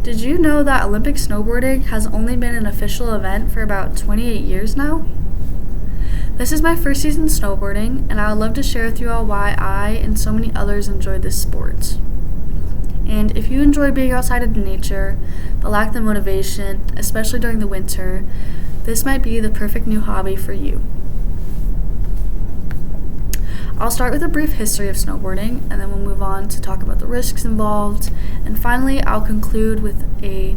Did you know that Olympic snowboarding has only been an official event for about 28 years now? This is my first season snowboarding, and I would love to share with you all why I and so many others enjoy this sport. And if you enjoy being outside of nature, but lack the motivation, especially during the winter, this might be the perfect new hobby for you. I'll start with a brief history of snowboarding, and then we'll move on to talk about the risks involved, and finally I'll conclude with the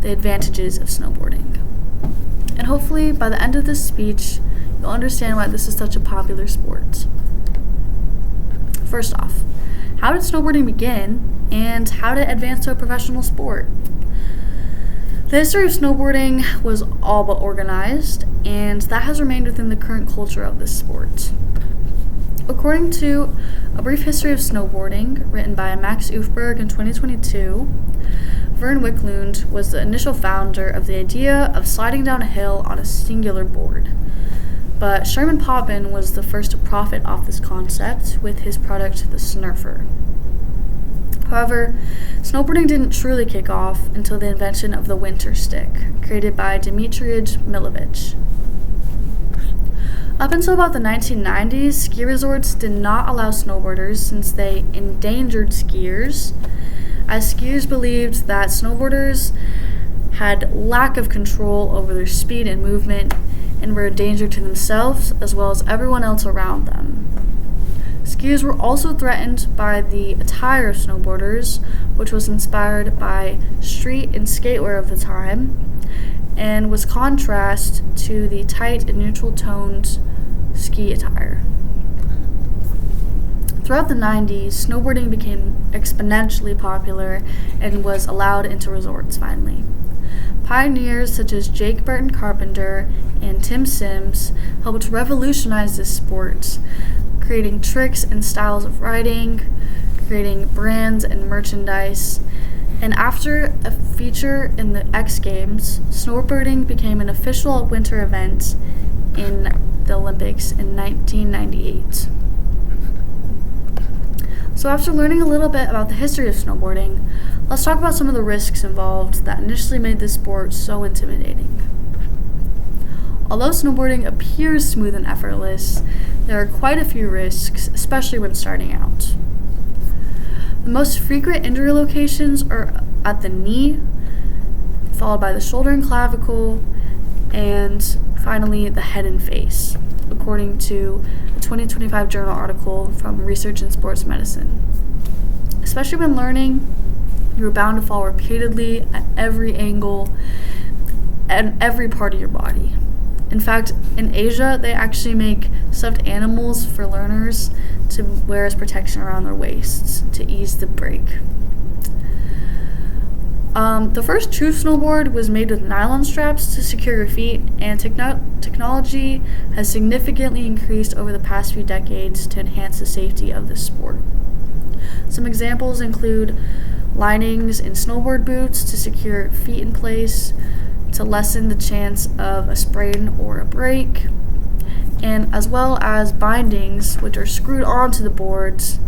advantages of snowboarding. And hopefully by the end of this speech, you'll understand why this is such a popular sport. First off, how did snowboarding begin, and how did it advance to a professional sport? The history of snowboarding was all but organized, and that has remained within the current culture of this sport. According to A Brief History of Snowboarding, written by Max Ufberg in 2022, Vern Wicklund was the initial founder of the idea of sliding down a hill on a singular board. But Sherman Poppin was the first to profit off this concept with his product, the Snurfer. However, snowboarding didn't truly kick off until the invention of the winter stick, created by Dmitrij Milovic. Up until about the 1990s, ski resorts did not allow snowboarders since they endangered skiers, as skiers believed that snowboarders had lack of control over their speed and movement and were a danger to themselves as well as everyone else around them. Skiers were also threatened by the attire of snowboarders, which was inspired by street and skatewear of the time, and was contrast to the tight and neutral-toned ski attire. Throughout the 90s, snowboarding became exponentially popular and was allowed into resorts finally. Pioneers such as Jake Burton Carpenter and Tim Sims helped revolutionize this sport, creating tricks and styles of riding, creating brands and merchandise. And after a feature in the X Games, snowboarding became an official winter event in the Olympics in 1998. So after learning a little bit about the history of snowboarding, let's talk about some of the risks involved that initially made this sport so intimidating. Although snowboarding appears smooth and effortless, there are quite a few risks, especially when starting out. The most frequent injury locations are at the knee, followed by the shoulder and clavicle, and finally the head and face, according to a 2025 journal article from Research in Sports Medicine. Especially when learning, you're bound to fall repeatedly at every angle and every part of your body. In fact, in Asia, they actually make stuffed animals for learners to wear as protection around their waists to ease the break. The first true snowboard was made with nylon straps to secure your feet, and technology has significantly increased over the past few decades to enhance the safety of this sport. Some examples include linings in snowboard boots to secure feet in place, to lessen the chance of a sprain or a break, and as well as bindings which are screwed onto the boards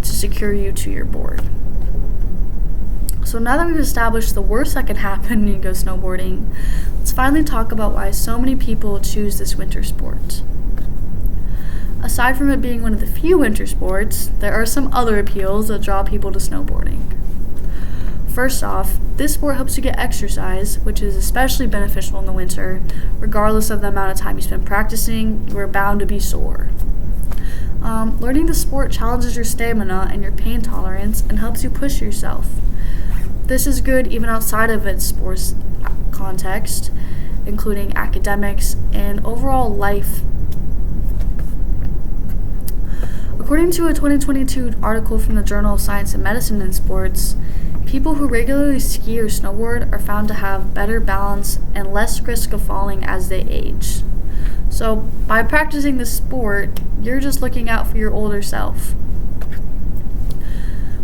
to secure you to your board. So now that we've established the worst that can happen when you go snowboarding, let's finally talk about why so many people choose this winter sport. Aside from it being one of the few winter sports, there are some other appeals that draw people to snowboarding. First off, this sport helps you get exercise, which is especially beneficial in the winter. Regardless of the amount of time you spend practicing, you are bound to be sore. Learning the sport challenges your stamina and your pain tolerance and helps you push yourself. This is good even outside of its sports context, including academics and overall life. According to a 2022 article from the Journal of Science and Medicine in Sports, people who regularly ski or snowboard are found to have better balance and less risk of falling as they age. So by practicing this sport, you're just looking out for your older self.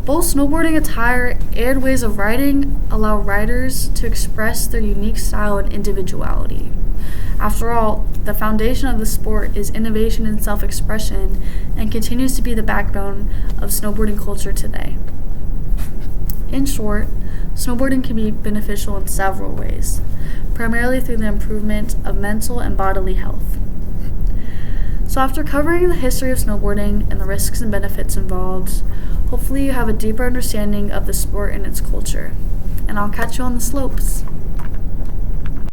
Both snowboarding attire and ways of riding allow riders to express their unique style and individuality. After all, the foundation of the sport is innovation and self-expression and continues to be the backbone of snowboarding culture today. In short, snowboarding can be beneficial in several ways, primarily through the improvement of mental and bodily health. So after covering the history of snowboarding and the risks and benefits involved, hopefully you have a deeper understanding of the sport and its culture. And I'll catch you on the slopes.